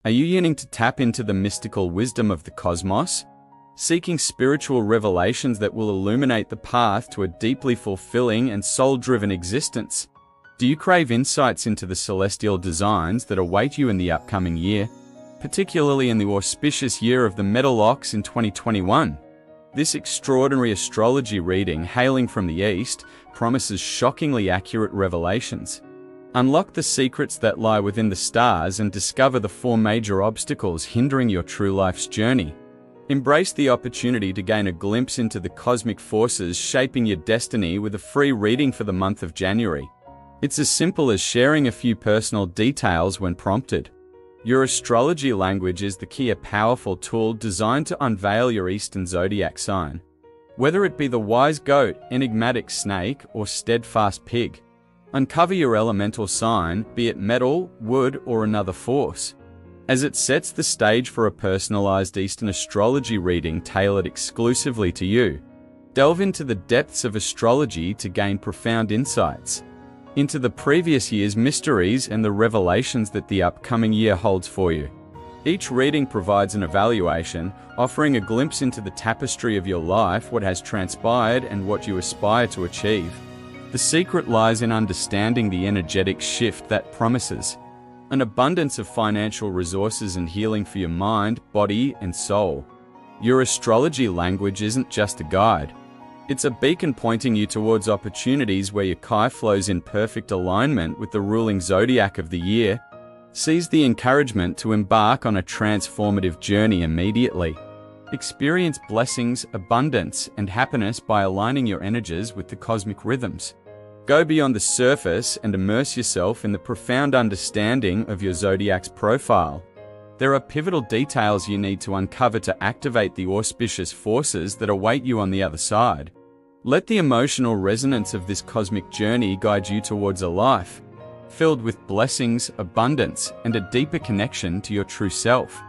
Are you yearning to tap into the mystical wisdom of the cosmos? Seeking spiritual revelations that will illuminate the path to a deeply fulfilling and soul-driven existence? Do you crave insights into the celestial designs that await you in the upcoming year, particularly in the auspicious year of the metal ox in 2021? This extraordinary astrology reading, hailing from the East, promises shockingly accurate revelations. Unlock the secrets that lie within the stars and discover the 4 major obstacles hindering your true life's journey. Embrace the opportunity to gain a glimpse into the cosmic forces shaping your destiny with a free reading for the month of January. It's as simple as sharing a few personal details when prompted. Your Astrology Language is the key, a powerful tool designed to unveil your Eastern zodiac sign. Whether it be the wise goat, enigmatic snake, or steadfast pig, uncover your elemental sign, be it metal, wood, or another force, as it sets the stage for a personalized Eastern astrology reading tailored exclusively to you. Delve into the depths of astrology to gain profound insights into the previous year's mysteries and the revelations that the upcoming year holds for you. Each reading provides an evaluation, offering a glimpse into the tapestry of your life, what has transpired, and what you aspire to achieve. The secret lies in understanding the energetic shift that promises an abundance of financial resources and healing for your mind, body, and soul. Your astrology language isn't just a guide. It's a beacon pointing you towards opportunities where your Chi flows in perfect alignment with the ruling zodiac of the year. Seize the encouragement to embark on a transformative journey immediately. Experience blessings, abundance, and happiness by aligning your energies with the cosmic rhythms. Go beyond the surface and immerse yourself in the profound understanding of your zodiac's profile. There are pivotal details you need to uncover to activate the auspicious forces that await you on the other side. Let the emotional resonance of this cosmic journey guide you towards a life filled with blessings, abundance, and a deeper connection to your true self.